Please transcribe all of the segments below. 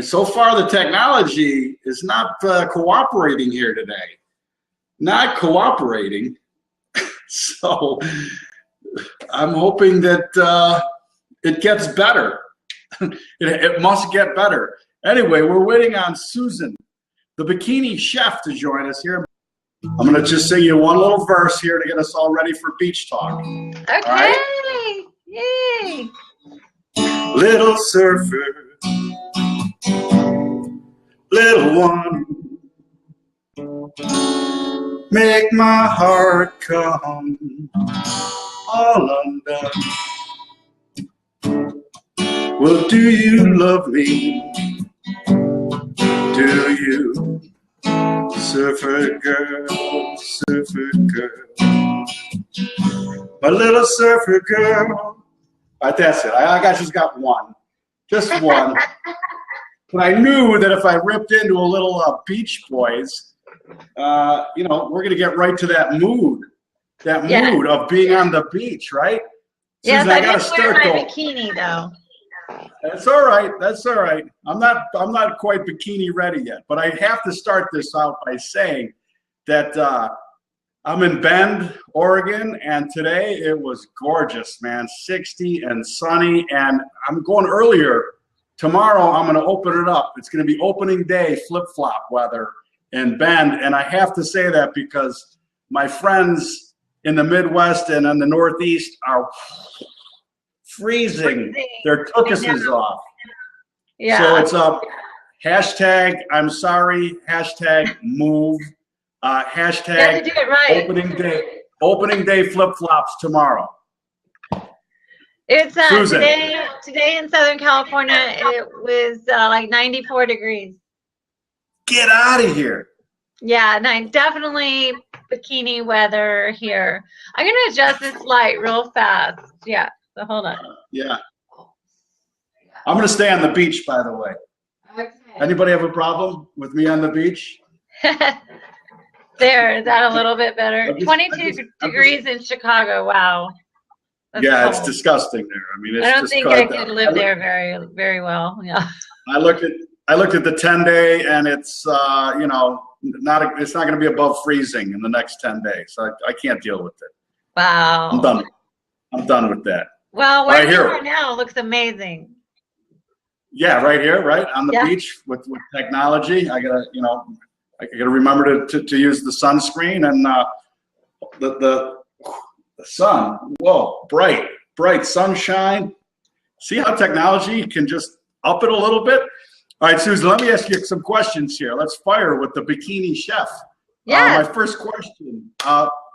So far, the technology is not cooperating here today. Not cooperating. So I'm hoping that it gets better. It must get better. Anyway, we're waiting on Susan, the bikini chef, to join us here. I'm going to just sing you one little verse here to get us all ready for beach talk. Okay. Right? Yay. Little surfer, little one, make my heart come all undone. Well, do you love me? Do you? Surfer girl, surfer girl, my little surfer girl. All right, that's it. I just got one, just one. But I knew that if I ripped into a little Beach Boys, you know, we're gonna get right to that mood mood of being on the beach, right? Yes, Susan, I didn't wear my bikini though. That's all right. That's all right. I'm not quite bikini ready yet, but I have to start this out by saying that I'm in Bend, Oregon, and today it was gorgeous, man. 60 and sunny, and I'm going earlier. Tomorrow I'm going to open it up. It's going to be opening day flip-flop weather in Bend, and I have to say that because my friends in the Midwest and in the Northeast are freezing their tuchuses off. Yeah. So it's up. Hashtag I'm sorry. Hashtag move. Hashtag do it right. Opening day flip flops tomorrow. It's today in Southern California. It was like 94 degrees. Get out of here. Yeah, definitely bikini weather here. I'm gonna adjust this light real fast. Yeah. So hold on. Yeah. I'm going to stay on the beach, by the way. Okay. Anybody have a problem with me on the beach? There, is that a little bit better? 22 degrees in Chicago. Wow. That's cold. It's disgusting there. I mean, it's I don't think I could live there very well. Yeah. I looked at the 10-day, and it's you know, it's not going to be above freezing in the next 10 days. So I can't deal with it. Wow. I'm done with that. Well, where you are now looks amazing. Yeah, right here, right on the beach with technology. I gotta remember to use the sunscreen and the sun. Whoa, bright sunshine. See how technology can just up it a little bit. All right, Susan, let me ask you some questions here. Let's fire with the bikini chef. Yeah. My first question.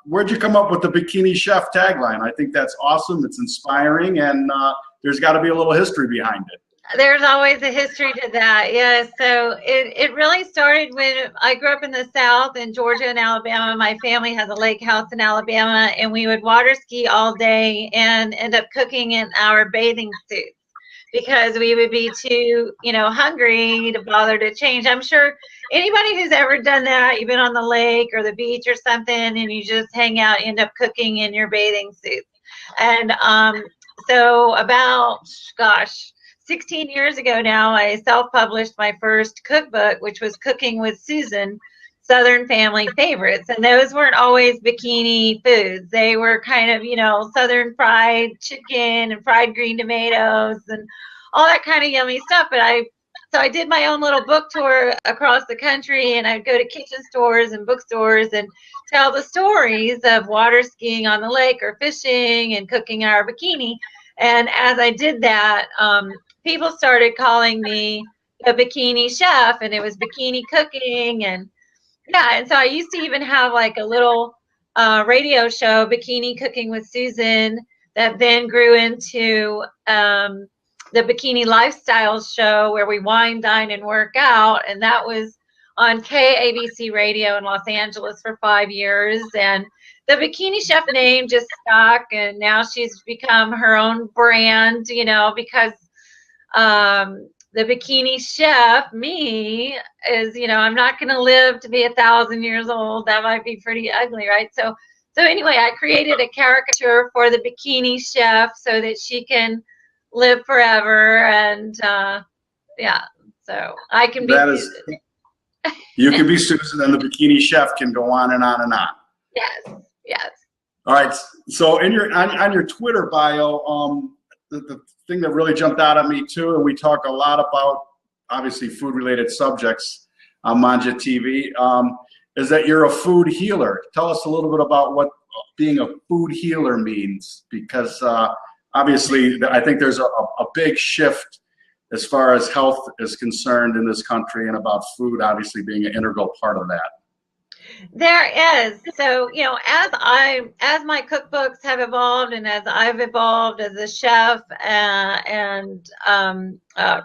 Where'd you come up with the Bikini Chef tagline? I think that's awesome. It's inspiring, and there's got to be a little history behind it. There's always a history to that. Yeah. So it really started when I grew up in the South in Georgia and Alabama. My family has a lake house in Alabama, and we would water ski all day and end up cooking in our bathing suits because we would be too, hungry to bother to change. I'm sure anybody who's ever done that, you've been on the lake or the beach or something, and you just hang out, end up cooking in your bathing suits. And so about, 16 years ago now, I self-published my first cookbook, which was Cooking with Susan, Southern Family Favorites. And those weren't always bikini foods. They were kind of, Southern fried chicken and fried green tomatoes and all that kind of yummy stuff. But I did my own little book tour across the country, and I'd go to kitchen stores and bookstores and tell the stories of water skiing on the lake or fishing and cooking in our bikini. And as I did that, people started calling me a bikini chef, and it was bikini cooking. And so I used to even have like a little radio show, Bikini Cooking with Susan, that then grew into the Bikini Lifestyle show where we wine, dine, and work out. And that was on KABC radio in Los Angeles for 5 years. And the Bikini Chef name just stuck, and now she's become her own brand, because the Bikini Chef, me, is, I'm not going to live to be 1,000 years old. That might be pretty ugly, right? So So anyway, I created a caricature for the bikini chef so that she can live forever, and yeah, so I can be Susan. You can be Susan, and the bikini chef can go on and on and on. Yes, yes. All right. So in your on your Twitter bio, the thing that really jumped out at me too, and we talk a lot about obviously food related subjects on Mangia TV, is that you're a food healer. Tell us a little bit about what being a food healer means, because obviously I think there's a big shift as far as health is concerned in this country, and about food obviously being an integral part of that. There is. So, you know, as my cookbooks have evolved, and as I've evolved as a chef and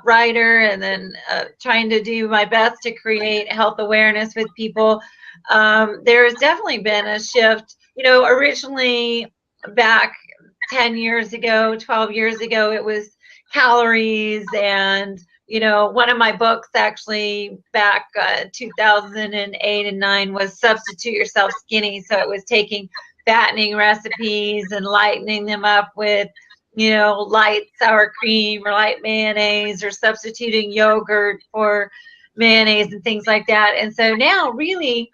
writer, and then trying to do my best to create health awareness with people, there has definitely been a shift. You know, originally back 10 years ago, 12 years ago, it was calories. And you know, one of my books actually back 2008 and 9 was Substitute Yourself Skinny. So it was taking fattening recipes and lightening them up with, you know, light sour cream or light mayonnaise, or substituting yogurt for mayonnaise and things like that. And so now really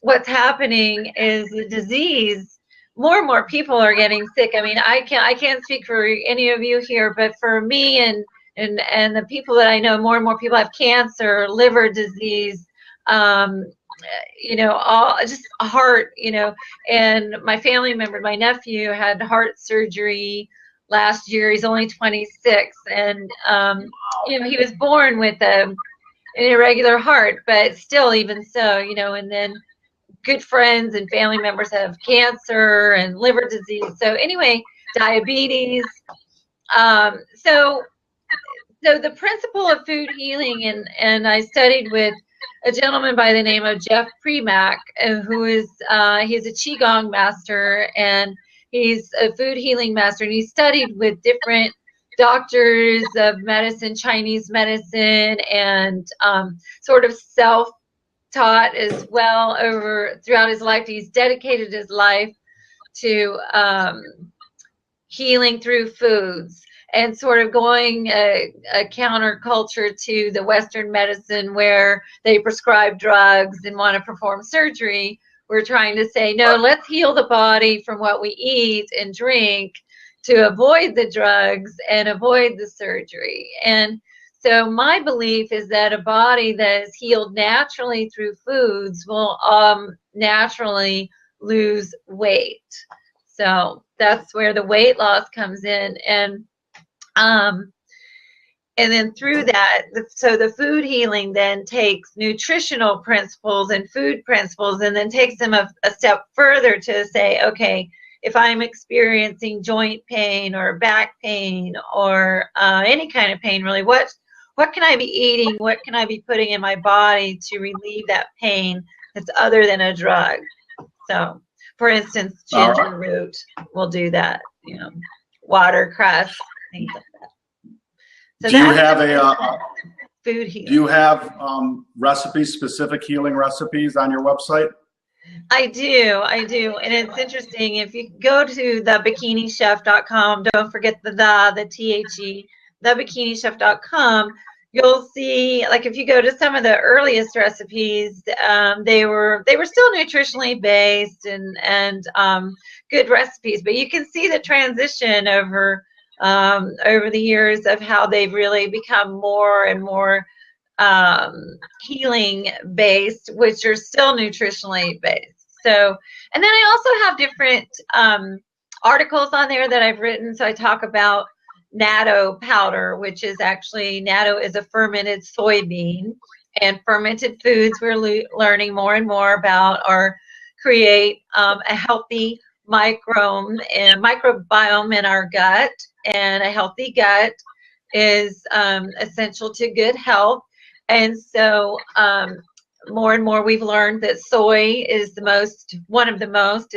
what's happening is the disease, more and more people are getting sick. I mean, I can't speak for any of you here, but for me and the people that I know, more and more people have cancer, liver disease, you know, all just heart, you know. And my family member, my nephew, had heart surgery last year. He's only 26, and you know, he was born with an irregular heart, but still, even so, you know. And then good friends and family members have cancer and liver disease. So anyway, diabetes. So the principle of food healing, and I studied with a gentleman by the name of Jeff Premack, who is he's a Qigong master, and he's a food healing master, and he studied with different doctors of medicine, Chinese medicine, and sort of self-taught as well throughout his life. He's dedicated his life to healing through foods, and sort of going a counterculture to the Western medicine where they prescribe drugs and want to perform surgery. We're trying to say, no, let's heal the body from what we eat and drink to avoid the drugs and avoid the surgery. And so my belief is that a body that is healed naturally through foods will naturally lose weight. So that's where the weight loss comes in. And then through that, so the food healing then takes nutritional principles and food principles, and then takes them a step further to say, okay, if I'm experiencing joint pain or back pain or any kind of pain, really, what can I be eating? What can I be putting in my body to relieve that pain that's other than a drug? So, for instance, ginger root will do that. You know, watercress, things like that. So do you have food healing? Do you have recipes, specific healing recipes on your website? I do, and it's interesting. If you go to thebikinishef.com, don't forget the THE, thebikinishef.com, you'll see, like, if you go to some of the earliest recipes, they were still nutritionally based and good recipes, but you can see the transition over the years of how they've really become more and more healing based, which are still nutritionally based. So, and then I also have different articles on there that I've written. So I talk about natto powder, which is actually, natto is a fermented soybean, and fermented foods we're learning more and more about are create a healthy microbiome in our gut, and a healthy gut is essential to good health. And so more and more we've learned that soy is one of the most,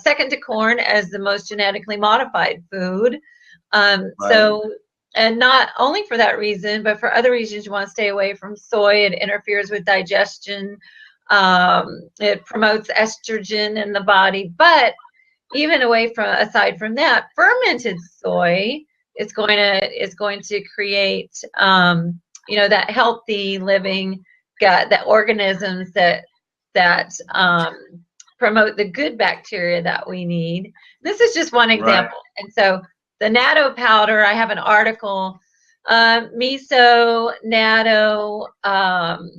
second to corn, as the most genetically modified food. So, and not only for that reason, but for other reasons, you want to stay away from soy. It interferes with digestion. It promotes estrogen in the body. But even aside from that, fermented soy is going to create that healthy living gut, that organisms that promote the good bacteria that we need. This is just one example. Right. And so the natto powder, I have an article, miso, natto, I'm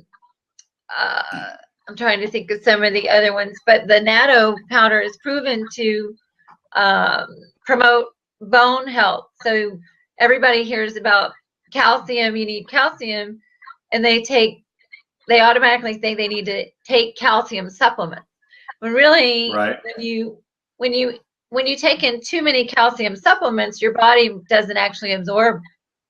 trying to think of some of the other ones, but the natto powder is proven to promote bone health. So everybody hears about calcium, you need calcium, and they automatically think they need to take calcium supplements. When really, right. when you take in too many calcium supplements, your body doesn't actually absorb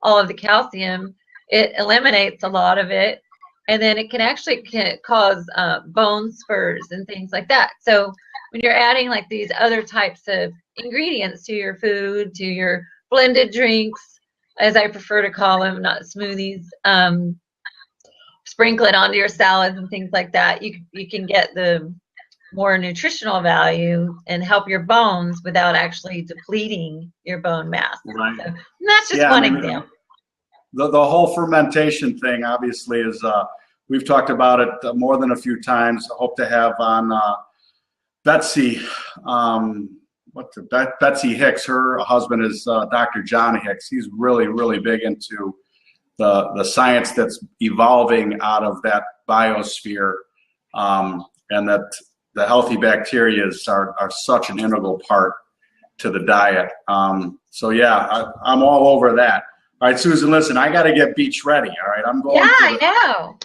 all of the calcium. It eliminates a lot of it, and then it can actually cause bone spurs and things like that. So when you're adding like these other types of ingredients to your food, to your blended drinks, as I prefer to call them, not smoothies, sprinkle it onto your salads and things like that, you can get the more nutritional value and help your bones without actually depleting your bone mass. Right. So that's just one example. The whole fermentation thing obviously is, we've talked about it more than a few times. I hope to have on Betsy, Betsy Hicks. Her husband is Dr. John Hicks. He's really, really big into the science that's evolving out of that biosphere, and that the healthy bacteria are such an integral part to the diet. So yeah, I'm all over that. All right, Susan, listen, I got to get beach ready. All right, I'm going. Yeah, I know.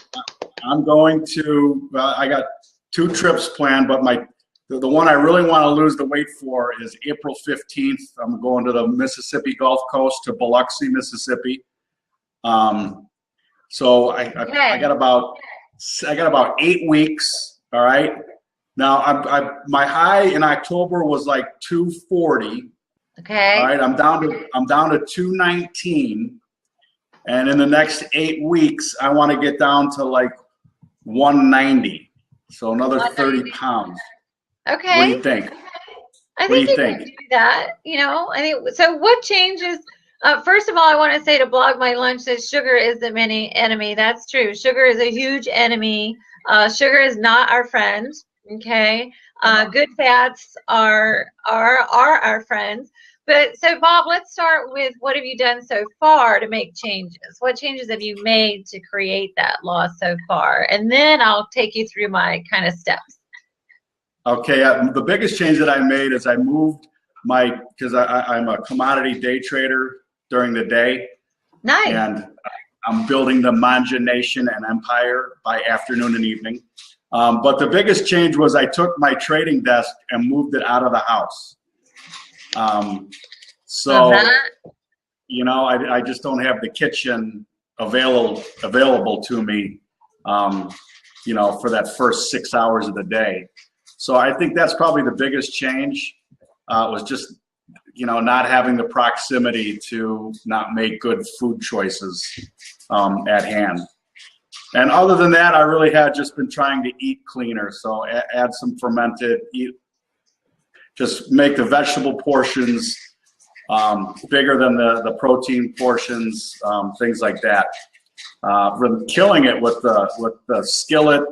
I'm going to. I got 2 trips planned, but the one I really want to lose the weight for is April 15th. I'm going to the Mississippi Gulf Coast to Biloxi, Mississippi. So I got about 8 weeks. All right. Now my high in October was like 240. Okay. All right. I'm down to 219, and in the next 8 weeks, I want to get down to like 190. So another 30 pounds. Okay. What do you think? I think you can do that. I think so. What changes? First of all, I want to say to Blog My Lunch that sugar is the enemy. That's true. Sugar is a huge enemy. Sugar is not our friend. Okay. Good fats are our friends. But so Bob, let's start with what have you done so far to make changes? What changes have you made to create that loss so far? And then I'll take you through my kind of steps. Okay. The biggest change that I made is I moved because I'm a commodity day trader during the day. Nice. And I'm building the Mangia nation and empire by afternoon and evening. But the biggest change was I took my trading desk and moved it out of the house. So, I just don't have the kitchen available to me, for that first 6 hours of the day. So I think that's probably the biggest change, was just, not having the proximity to not make good food choices at hand. And other than that, I really had just been trying to eat cleaner. So add some fermented, just make the vegetable portions bigger than the protein portions, things like that. Really killing it with the skillet,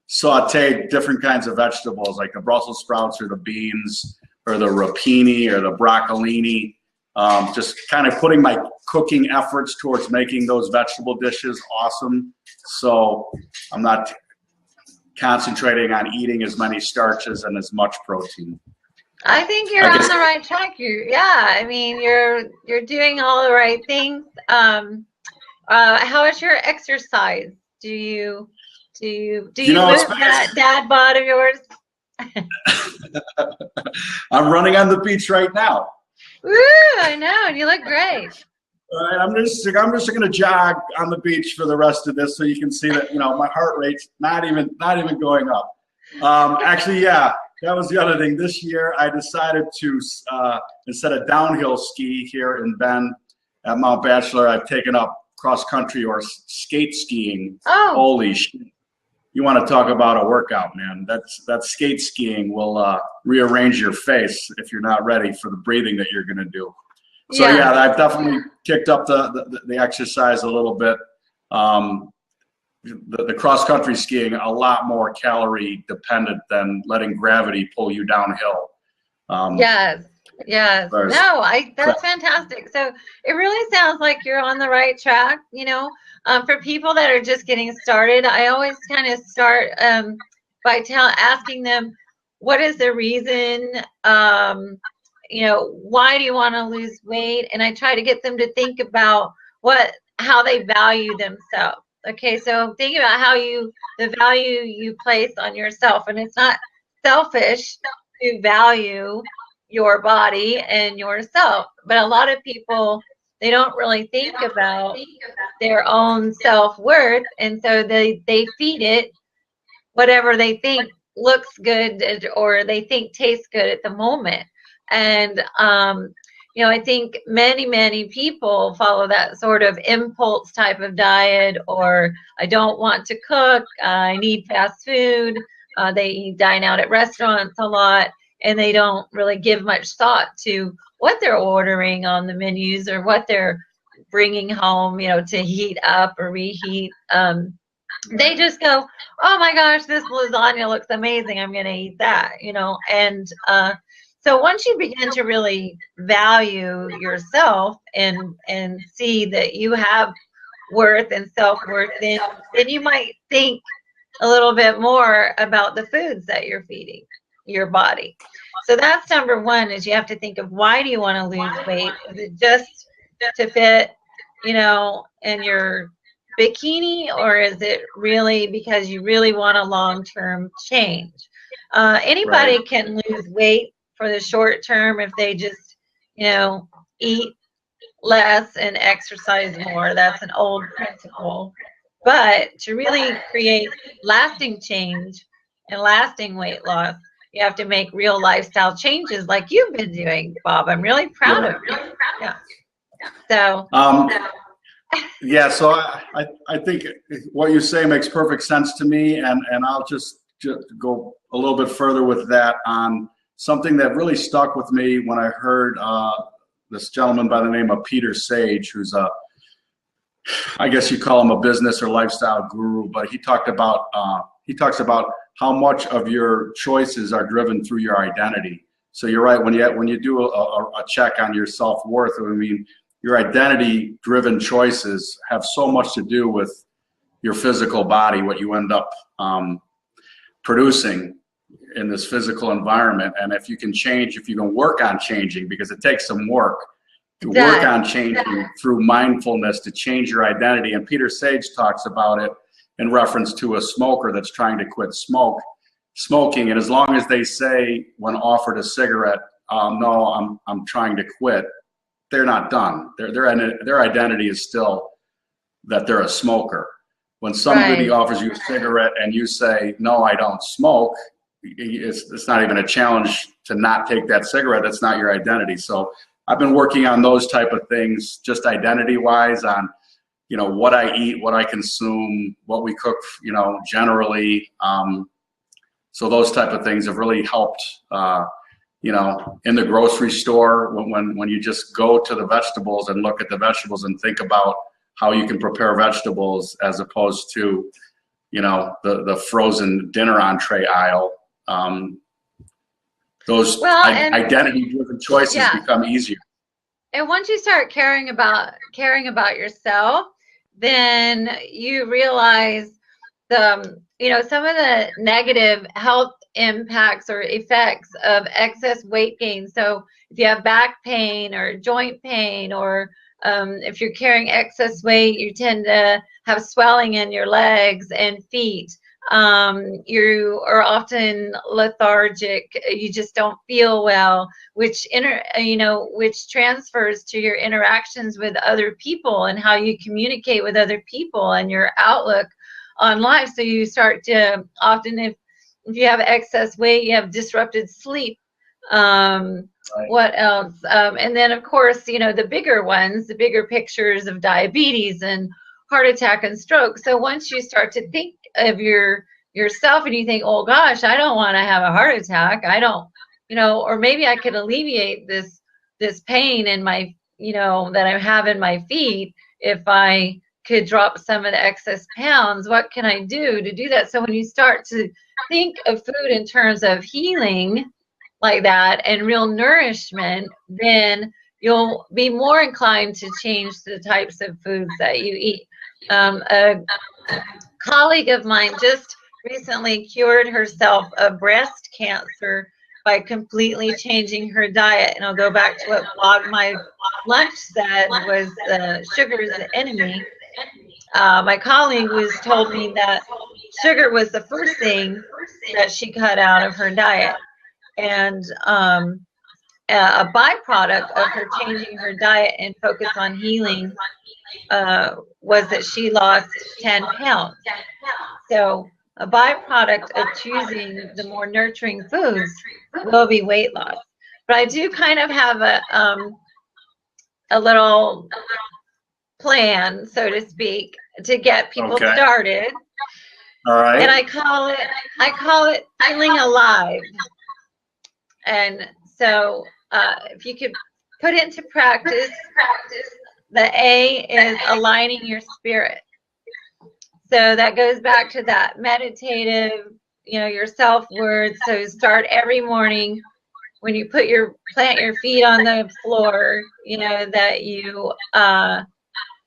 sauteed different kinds of vegetables like the Brussels sprouts or the beans or the rapini or the broccolini. Just kind of putting my cooking efforts towards making those vegetable dishes awesome. So I'm not concentrating on eating as many starches and as much protein. I think you're on the right track. You're doing all the right things. How is your exercise? Do you move that dad bod of yours? I'm running on the beach right now. Woo! I know, and you look great. All right, I'm just going to jog on the beach for the rest of this, so you can see that my heart rate's not even going up. Actually, yeah, that was the other thing. This year, I decided to instead of downhill ski here in Bend at Mount Bachelor, I've taken up cross country or skate skiing. Oh. Holy shit! you want to talk about a workout, man. That skate skiing will rearrange your face if you're not ready for the breathing that you're going to do. So yeah, I've definitely kicked up the exercise a little bit. The cross country skiing, a lot more calorie dependent than letting gravity pull you downhill. Yes. No, that's fantastic. So it really sounds like you're on the right track. You know, for people that are just getting started, I always kind of start by asking them, what is the reason? You know, why do you want to lose weight? And I try to get them to think about how they value themselves. Okay, so think about the value you place on yourself, and it's not selfish to value your body and yourself, but a lot of people, they don't really think about their own self-worth, and so they feed it whatever they think looks good or they think tastes good at the moment. And you know, I think many people follow that sort of impulse type of diet, or I don't want to cook, I need fast food. They dine out at restaurants a lot, and they don't really give much thought to what they're ordering on the menus or what they're bringing home, you know, to heat up or reheat. They just go, oh my gosh, this lasagna looks amazing, I'm going to eat that, you know. And so once you begin to really value yourself and see that you have worth and self-worth, then you might think a little bit more about the foods that you're feeding your body. So that's number one, is you have to think of, why do you want to lose weight? Is it just to fit, you know, in your bikini, or is it really because you really want a long-term change? Anybody can lose weight for the short term if they just, you know, eat less and exercise more. That's an old principle. But to really create lasting change and lasting weight loss, you have to make real lifestyle changes like you've been doing, Bob. I'm really proud of you. Yeah. So. Yeah, so I think what you say makes perfect sense to me, and I'll just go a little bit further with that on something that really stuck with me when I heard this gentleman by the name of Peter Sage, who's I guess you call him a business or lifestyle guru, but he talks about how much of your choices are driven through your identity. So you're right, when you do a check on your self-worth, I mean, your identity-driven choices have so much to do with your physical body, what you end up producing in this physical environment. And if you can change, if you can work on changing, because it takes some work to work on changing through mindfulness to change your identity. And Peter Sage talks about it in reference to a smoker that's trying to quit smoking. And as long as they say, when offered a cigarette, no, I'm trying to quit, they're not done. Their identity is still that they're a smoker. When somebody offers you a cigarette and you say, no, I don't smoke, it's not even a challenge to not take that cigarette. That's not your identity. So I've been working on those type of things, just identity-wise, on, you know, what I eat, what I consume, what we cook, you know, generally. So those type of things have really helped, you know, in the grocery store, when you just go to the vegetables and look at the vegetables and think about how you can prepare vegetables, as opposed to, you know, the frozen dinner entree aisle. Those identity-driven choices become easier. And once you start caring about yourself, then you realize you know, some of the negative health impacts or effects of excess weight gain. So if you have back pain or joint pain, or if you're carrying excess weight, you tend to have swelling in your legs and feet. You are often lethargic. You just don't feel well, which transfers to your interactions with other people and how you communicate with other people and your outlook on life. So you start to often, if you have excess weight, you have disrupted sleep. What else? And then of course, you know, the bigger ones, the bigger pictures of diabetes and heart attack and stroke. So once you start to think of your yourself and you think, oh gosh, I don't want to have a heart attack. I don't, or maybe I could alleviate this pain in my, that I have in my feet if I could drop some of the excess pounds. What can I do to do that? So when you start to think of food in terms of healing like that and real nourishment, then you'll be more inclined to change the types of foods that you eat. A colleague of mine just recently cured herself of breast cancer by completely changing her diet. And I'll go back to what Blog My Lunch said was sugar is the enemy. My colleague told me that sugar was the first thing that she cut out of her diet. And a byproduct of her changing her diet and focus on healing was that she lost 10 pounds. So a byproduct of choosing the more nurturing foods will be weight loss. But I do kind of have a little plan, so to speak, to get people started. All right. And I call it feeling alive. And so if you could put it into practice, the A is aligning your spirit. So that goes back to that meditative, your self-worth. So start every morning when you plant your feet on the floor,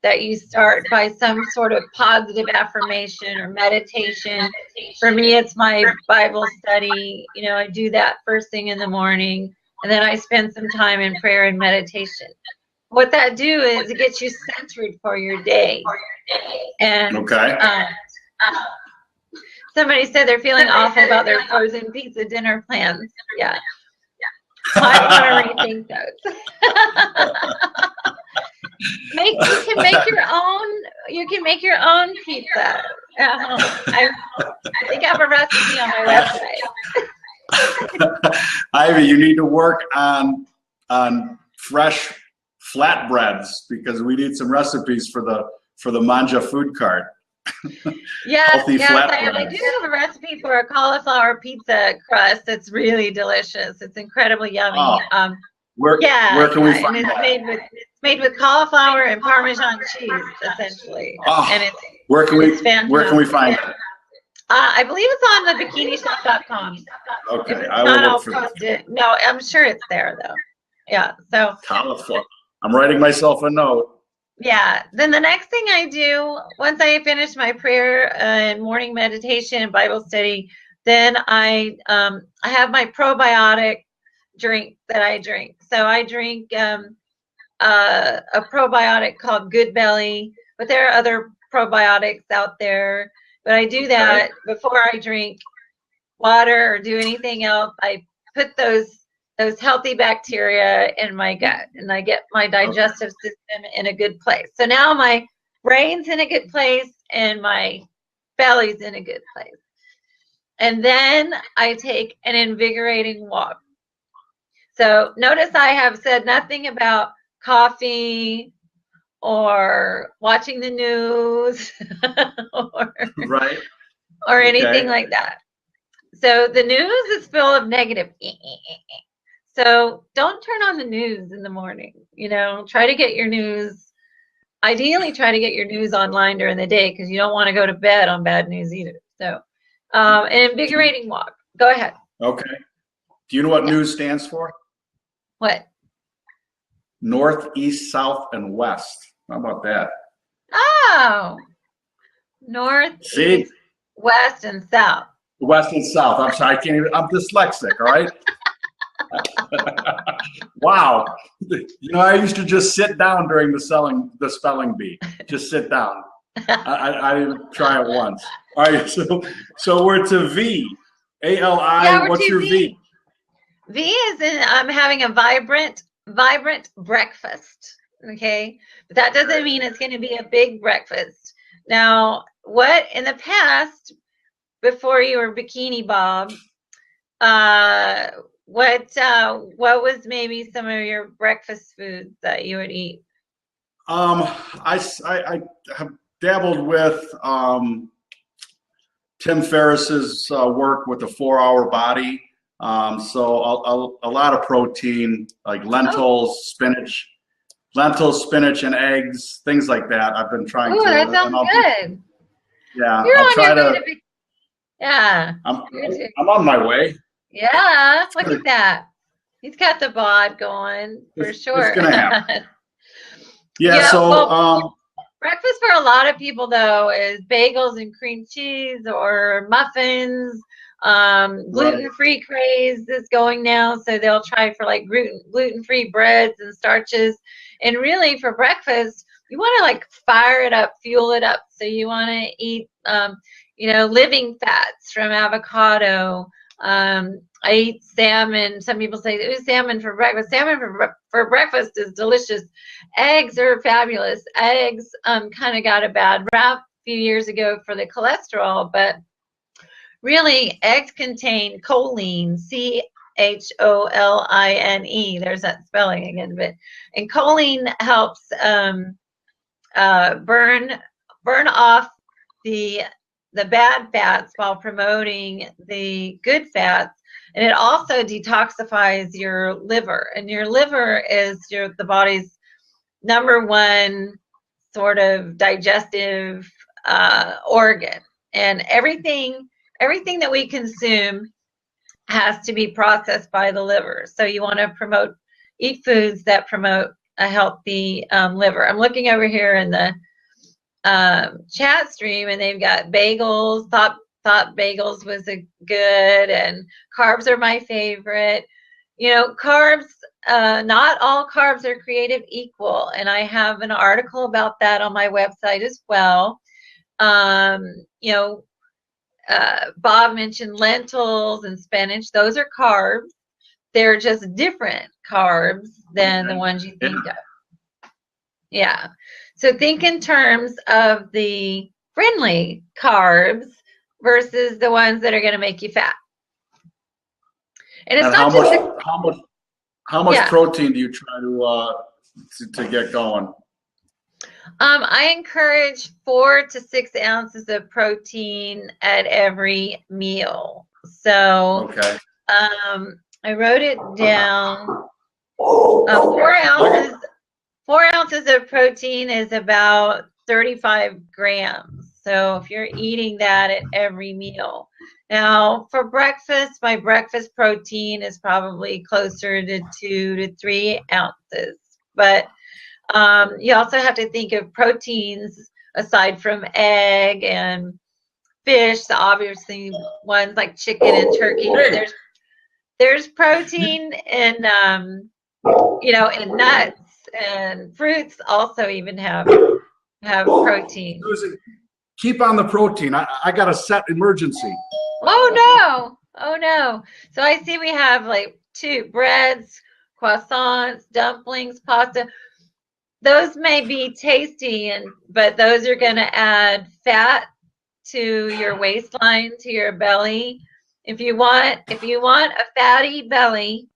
that you start by some sort of positive affirmation or meditation. For me, it's my Bible study. I do that first thing in the morning, and then I spend some time in prayer and meditation. What that do is it gets you centered for your day. And somebody said they're feeling awful about their frozen pizza dinner plans. Yeah. I want to rethink those. You can make your own pizza at home. I think I have a recipe on my website. Ivy, you need to work on fresh flatbreads because we need some recipes for the Mangia food cart. Yes, I do have a recipe for a cauliflower pizza crust that's really delicious. It's incredibly yummy. Oh, where can we find that? It's made with cauliflower and Parmesan cheese, essentially. Oh, and where can we find it? I believe it's on the bikinishop.com. Okay, I will look for it. No, I'm sure it's there though. Yeah, so cauliflower. I'm writing myself a note. Yeah. Then the next thing I do, once I finish my prayer and morning meditation and Bible study, then I have my probiotic drink that I drink. So I drink a probiotic called Good Belly, but there are other probiotics out there. But I do that before I drink water or do anything else. I put those healthy bacteria in my gut, and I get my digestive system in a good place. So now my brain's in a good place and my belly's in a good place. And then I take an invigorating walk. So notice I have said nothing about coffee or watching the news or anything like that. So the news is full of negative. So don't turn on the news in the morning. Try to get your news. Ideally, try to get your news online during the day because you don't want to go to bed on bad news either. So, an invigorating walk. Go ahead. Okay. Do you know what news stands for? What? North, east, south, and west. How about that? Oh, north, east, west, and south. West and south. I'm sorry, I'm dyslexic. All right. Wow. I used to just sit down during the spelling bee. Just sit down. I didn't try it once. All right. So we're to V. A-L-I. Yeah, what's your V? V is in I'm having a vibrant breakfast. Okay. But that doesn't mean it's going to be a big breakfast. Now, what in the past, before you were Bikini Bob, what was maybe some of your breakfast foods that you would eat? I have dabbled with Tim Ferriss's work with the 4-Hour Body. So a lot of protein, like lentils, spinach, and eggs, things like that. I've been trying Oh, to. that sounds good. Yeah, You're I'll on try your way to. to be. Yeah. I'm on my way. Yeah. Look at that. He's got the bod going for sure. It's gonna happen. Yeah. Yeah, So. well, breakfast for a lot of people though is bagels and cream cheese or muffins. Gluten-free craze is going now, so they'll try for like gluten-free breads and starches. And really, for breakfast, you want to like fire it up, fuel it up. So you want to eat, living fats from avocado. I eat salmon. Some people say, "Ooh, salmon for breakfast." Salmon for breakfast is delicious. Eggs are fabulous. Eggs kind of got a bad rap a few years ago for the cholesterol, but really, eggs contain choline, choline. There's that spelling again, and choline helps burn off the bad fats while promoting the good fats, and it also detoxifies your liver. And your liver is the body's #1 sort of digestive organ, and everything that we consume has to be processed by the liver. So you want to eat foods that promote a healthy liver. I'm looking over here in the chat stream, and they've got bagels. Thought bagels was good, and carbs are my favorite. Carbs, not all carbs are created equal, and I have an article about that on my website as well. Bob mentioned lentils and spinach. Those are carbs. They're just different carbs than the ones you think of. Yeah. So think in terms of the friendly carbs versus the ones that are going to make you fat. And it's not how much protein do you try to get going? I encourage 4 to 6 ounces of protein at every meal. So okay. I wrote it down. 4 ounces. 4 ounces of protein is about 35 grams. So if you're eating that at every meal. Now, for breakfast, my breakfast protein is probably closer to 2 to 3 ounces. But you also have to think of proteins aside from egg and fish, the obviously ones like chicken and turkey. There's protein in in nuts, and fruits also even have protein. Keep on the protein. I got a set emergency. Oh no. So I see we have like 2 breads, croissants, dumplings, pasta. Those may be tasty, but those are going to add fat to your waistline, to your belly. If you want a fatty belly,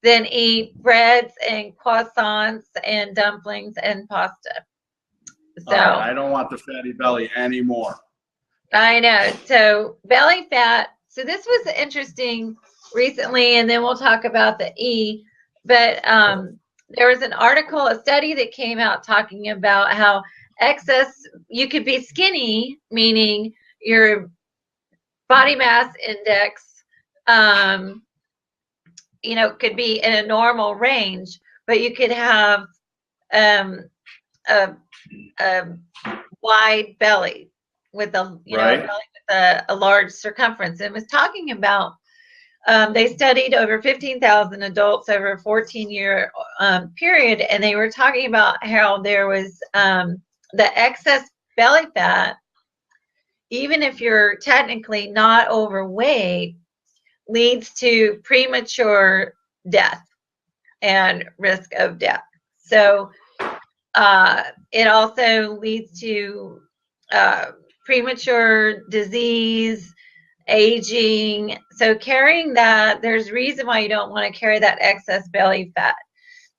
then eat breads and croissants and dumplings and pasta. So I don't want the fatty belly anymore. I know. So belly fat. So this was interesting recently, and then we'll talk about the E. But there was an article, a study that came out talking about how you could be skinny, meaning your body mass index, could be in a normal range, but you could have a wide belly with a belly with a large circumference. And it was talking about they studied over 15,000 adults over a 14-year period, and they were talking about how there was the excess belly fat, even if you're technically not overweight, leads to premature death and risk of death. So it also leads to premature disease, aging. So carrying that, there's a reason why you don't want to carry that excess belly fat.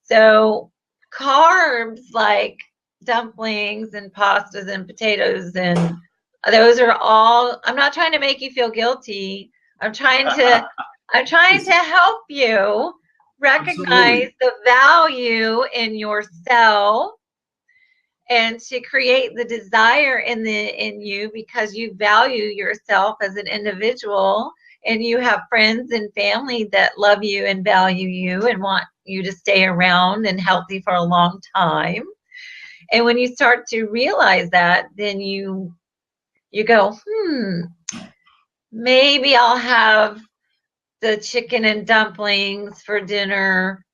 So carbs like dumplings and pastas and potatoes and Those are all, I'm not trying to make you feel guilty. I'm trying to help you recognize Absolutely. the value in yourself and to create the desire in you because you value yourself as an individual and you have friends and family that love you and value you and want you to stay around and healthy for a long time. And when you start to realize that, then you go, maybe I'll have the chicken and dumplings for dinner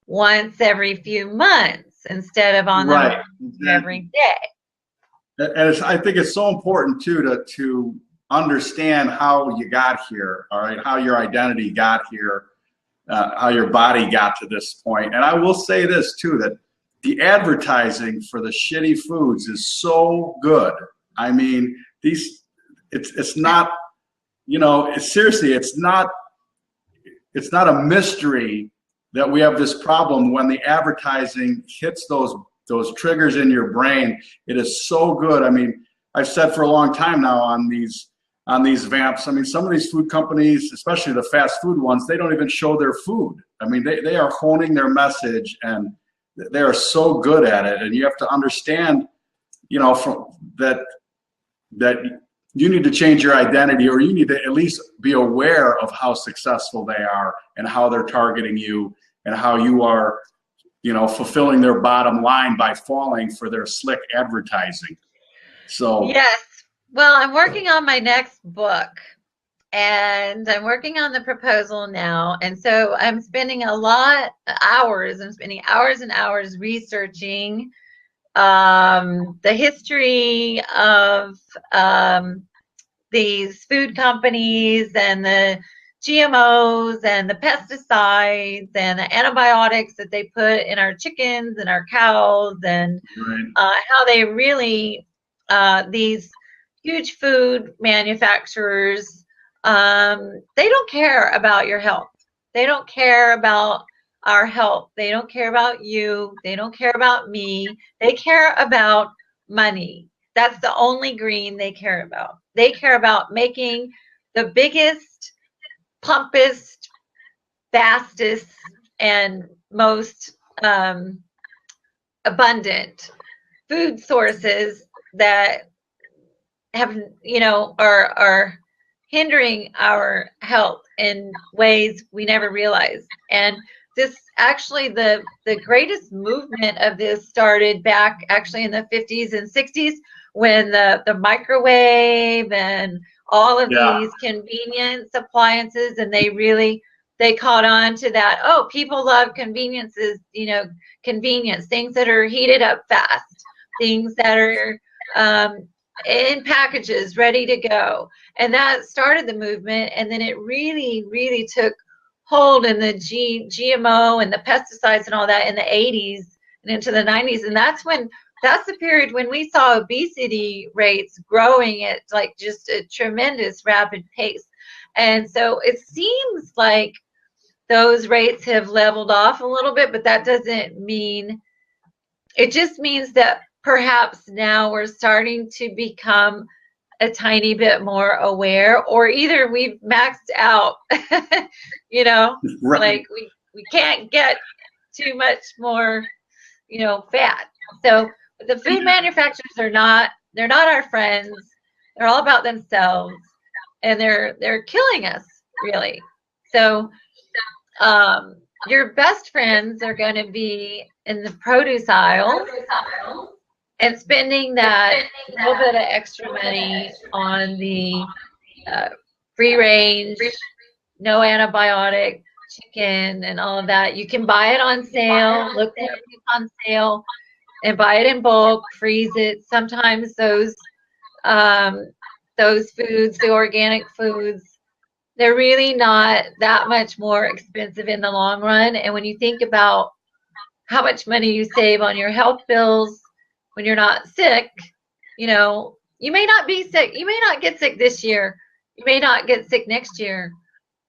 once every few months instead of on Right. the every day. And I think it's so important too to understand how you got here, all right, how your identity got here, how your body got to this point. And I will say this too, that the advertising for the shitty foods is so good. I mean, it's not, you know, seriously, it's not a mystery that we have this problem when the advertising hits those triggers in your brain. It is so good. I mean, I've said for a long time now on these Vamps, I mean, some of these food companies, especially the fast food ones, they don't even show their food. I mean, they are honing their message and they are so good at it. And you have to understand, you know, from that you need to change your identity, or you need to at least be aware of how successful they are and how they're targeting you and how you are, you know, fulfilling their bottom line by falling for their slick advertising. So Yes. Well, I'm working on my next book and I'm working on the proposal now. And so I'm spending hours and hours researching the history of these food companies and the GMOs and the pesticides and the antibiotics that they put in our chickens and our cows and how they really, these huge food manufacturers, they don't care about your health. They don't care about our health. They don't care about you. They don't care about me. They care about money. That's the only green they care about. They care about making the biggest, plumpest, fastest, and most abundant food sources that have, you know, are hindering our health in ways we never realized. And this actually, the greatest movement of this started back actually in the 50s and 60s when the microwave and all of these convenience appliances, and they caught on to that. Oh, people love conveniences, you know, convenience, things that are heated up fast, things that are in packages ready to go. And that started the movement. And then it really, really took hold in the GMO and the pesticides and all that in the 80s and into the 90s. And that's the period when we saw obesity rates growing at like just a tremendous rapid pace. And so it seems like those rates have leveled off a little bit, but that doesn't mean, it just means that perhaps now we're starting to become a tiny bit more aware, or either we've maxed out, you know, like we can't get too much more, you know, fat. So the food manufacturers they're not our friends. They're all about themselves, and they're killing us, really. So your best friends are going to be in the produce aisle and spending that little bit of extra money on the free range, no antibiotic chicken and all of that. You can buy it on sale, look for it on sale, and buy it in bulk, freeze it. Sometimes those foods, the organic foods, they're really not that much more expensive in the long run. And when you think about how much money you save on your health bills when you're not sick, you know, you may not be sick. You may not get sick this year. You may not get sick next year.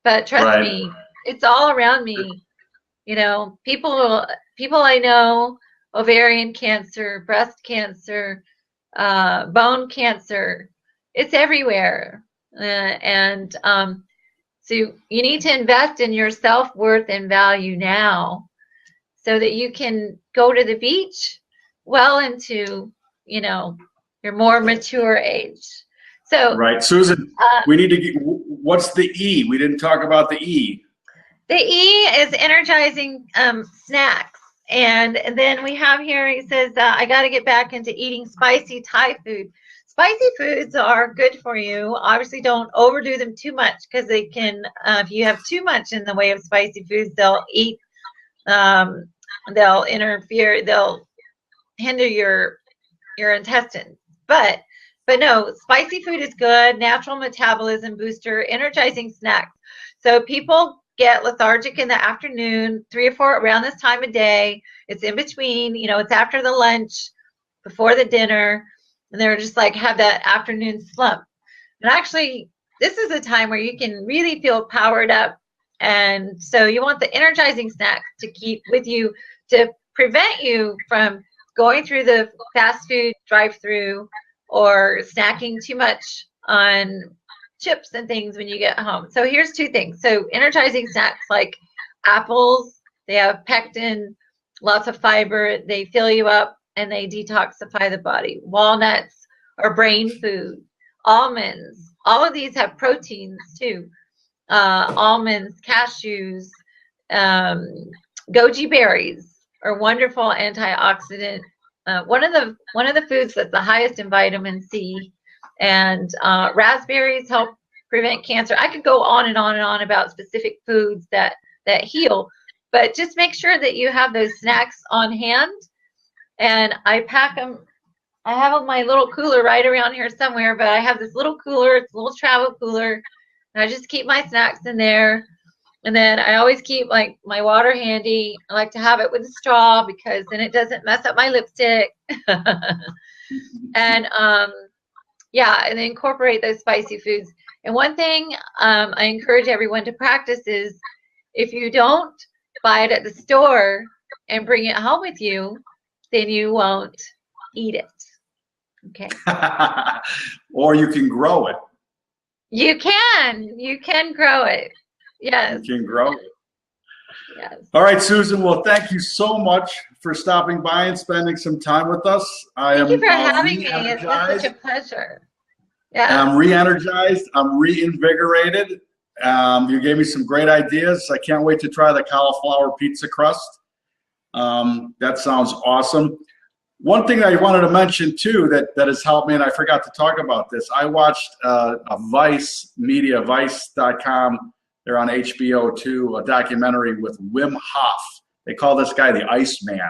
But trust me, it's all around me. You know, people I know, ovarian cancer, breast cancer, bone cancer. It's everywhere. So you need to invest in your self-worth and value now so that you can go to the beach well into, you know, your more mature age. So right, Susan, we need to get, what's the E? We didn't talk about the E. The E is energizing snacks. And then we have here, he says, I got to get back into eating spicy Thai food. Spicy foods are good for you. Obviously, don't overdo them too much because they can, if you have too much in the way of spicy foods, they'll interfere, they'll hinder your intestines. But no, spicy food is good, natural metabolism booster, energizing snacks. So people get lethargic in the afternoon, 3 or 4 around this time of day. It's in between, you know, it's after the lunch, before the dinner, and they're just like have that afternoon slump. And actually, this is a time where you can really feel powered up. And so you want the energizing snacks to keep with you to prevent you from going through the fast food drive-through or snacking too much on chips and things when you get home. So here's 2 things. So energizing snacks like apples, they have pectin, lots of fiber, they fill you up and they detoxify the body. Walnuts are brain food. Almonds, all of these have proteins too. Almonds, cashews, goji berries are wonderful antioxidant. One of the foods that's the highest in vitamin C, and raspberries help prevent cancer. I could go on and on and on about specific foods that heal, but just make sure that you have those snacks on hand. And I pack them. I have my little cooler right around here somewhere, but I have this little cooler. It's a little travel cooler, and I just keep my snacks in there. And then I always keep like my water handy. I like to have it with a straw because then it doesn't mess up my lipstick. And yeah, and incorporate those spicy foods. And one thing I encourage everyone to practice is if you don't buy it at the store and bring it home with you, then you won't eat it. Okay. Or you can grow it. You can grow it. Yes. You can grow it. Yes. All right, Susan. Well, thank you so much for stopping by and spending some time with us. Thank you for having me. It's been such a pleasure. Yeah. I'm re-energized. I'm reinvigorated. You gave me some great ideas. I can't wait to try the cauliflower pizza crust. That sounds awesome. One thing I wanted to mention too that has helped me, and I forgot to talk about this. I watched a Vice media, Vice.com. They're on HBO too, a documentary with Wim Hof. They call this guy the Iceman.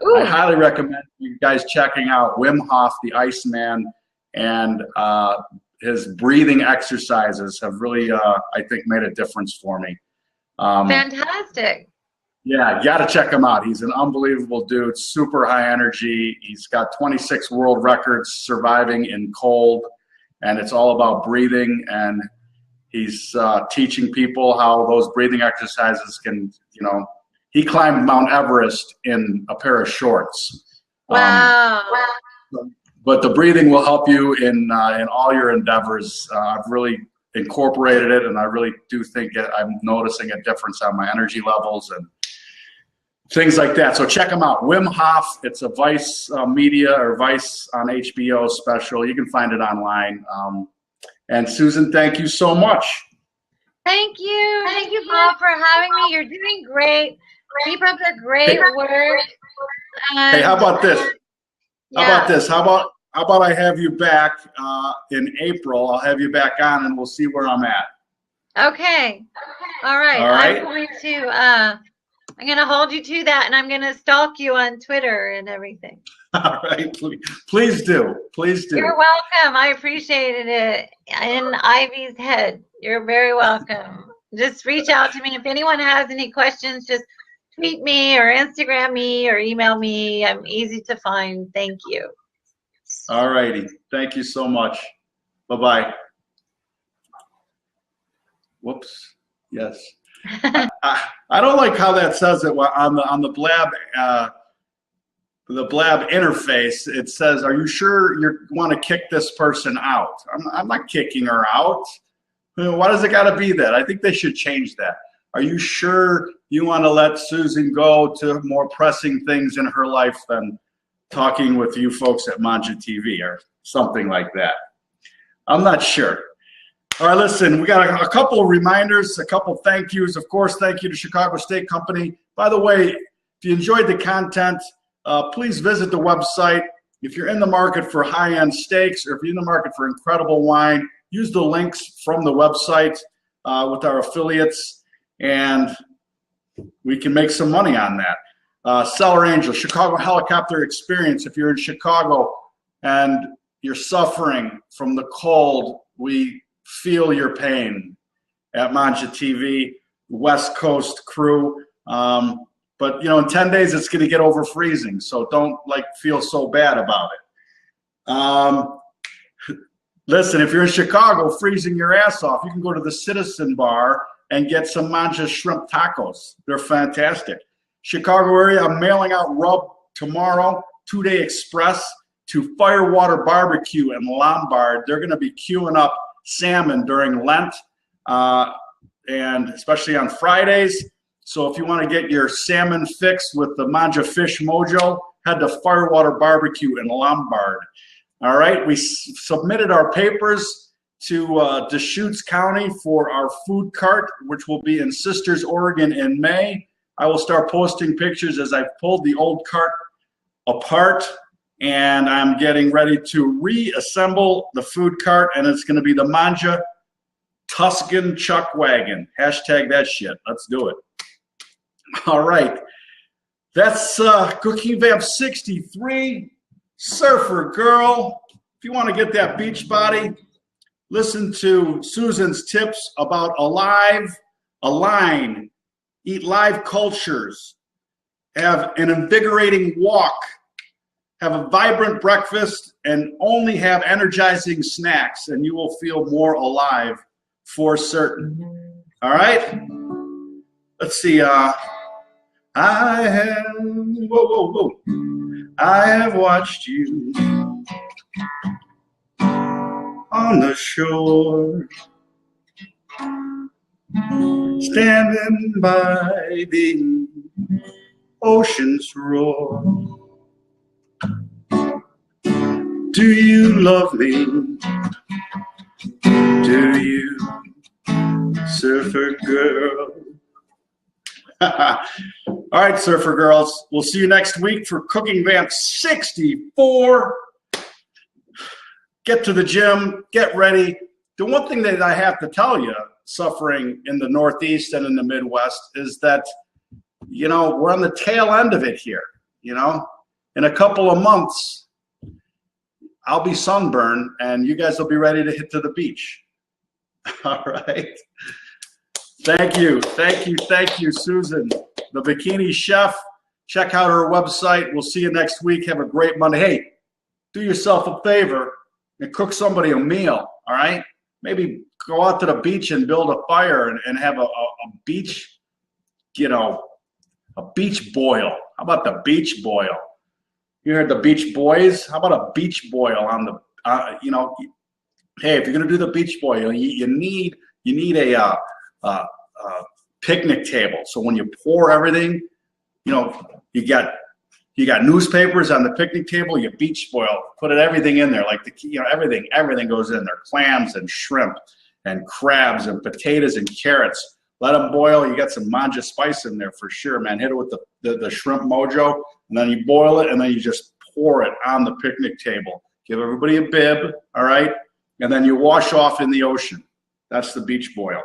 Ooh. I highly recommend you guys checking out Wim Hof, the Iceman, and his breathing exercises have really, I think, made a difference for me. Fantastic. Yeah, you got to check him out. He's an unbelievable dude, super high energy. He's got 26 world records surviving in cold, and it's all about breathing. And he's teaching people how those breathing exercises can, you know, he climbed Mount Everest in a pair of shorts. Wow. But the breathing will help you in all your endeavors. I've really incorporated it, and I really do think I'm noticing a difference on my energy levels and things like that. So check them out. Wim Hof. It's a Vice media or Vice on HBO special. You can find it online. And Susan, thank you so much. Thank you. Thank you, Bob, for having me. You're doing great. Keep up the great work. Hey, how about this? Yeah. How about this? How about I have you back in April? I'll have you back on, and we'll see where I'm at. Okay. All right. All right. I'm going to hold you to that, and I'm going to stalk you on Twitter and everything. All right. Please do. Please do. You're welcome. I appreciated it. In Ivy's head. You're very welcome. Just reach out to me. If anyone has any questions, just tweet me or Instagram me or email me. I'm easy to find. Thank you. All righty. Thank you so much. Bye-bye. Whoops. Yes. I don't like how that says it on the Blab the Blab interface, it says, "Are you sure you want to kick this person out?" I'm not kicking her out. Why does it got to be that? I think they should change that. Are you sure you want to let Susan go to more pressing things in her life than talking with you folks at Mangia TV or something like that? I'm not sure. All right, listen, we got a couple of reminders, a couple of thank yous. Of course, thank you to Chicago Steak Company. By the way, if you enjoyed the content, please visit the website. If you're in the market for high-end steaks, or if you're in the market for incredible wine, use the links from the website with our affiliates, and we can make some money on that. Cellar Angel, Chicago Helicopter Experience. If you're in Chicago and you're suffering from the cold, we feel your pain at Mangia TV, West Coast crew. But you know, in 10 days it's going to get over freezing, so don't feel so bad about it. Listen, if you're in Chicago freezing your ass off, you can go to the Citizen Bar and get some Mangia shrimp tacos. They're fantastic. Chicago area, I'm mailing out rub tomorrow, 2-day express to Firewater Barbecue in Lombard. They're going to be queuing up salmon during Lent, and especially on Fridays. So if you want to get your salmon fix with the Mangia Fish Mojo, head to Firewater Barbecue in Lombard. All right, we submitted our papers to Deschutes County for our food cart, which will be in Sisters, Oregon in May. I will start posting pictures as I've pulled the old cart apart, and I'm getting ready to reassemble the food cart, and it's going to be the Mangia Tuscan Chuck Wagon. Hashtag that shit. Let's do it. All right. That's Cooking Vamp 63, Surfer Girl. If you want to get that beach body, listen to Susan's tips about align, eat live cultures, have an invigorating walk, have a vibrant breakfast, and only have energizing snacks, and you will feel more alive for certain. All right? Let's see. I have watched you on the shore, standing by the ocean's roar. Do you love me? Do you, surfer girl? All right, surfer girls, we'll see you next week for Cooking Vamp 64. Get to the gym, get ready. The one thing that I have to tell you, suffering in the Northeast and in the Midwest, is that, you know, we're on the tail end of it here. You know, in a couple of months, I'll be sunburned and you guys will be ready to hit to the beach. All right. Thank you, Susan, the Bikini Chef. Check out her website. We'll see you next week. Have a great Monday. Hey, do yourself a favor and cook somebody a meal, all right? Maybe go out to the beach and build a fire and have a beach, you know, a beach boil. How about the beach boil? You heard the Beach Boys? How about a beach boil on the, you know, hey, if you're going to do the beach boil, you need a picnic table. So when you pour everything, you know, you got newspapers on the picnic table, you beach boil, put everything in there, like everything goes in there, clams and shrimp and crabs and potatoes and carrots. Let them boil. You got some Mangia spice in there for sure, man. Hit it with the shrimp mojo, and then you boil it, and then you just pour it on the picnic table. Give everybody a bib, all right? And then you wash off in the ocean. That's the beach boil.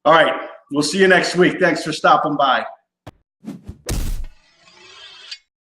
All right, we'll see you next week. Thanks for stopping by.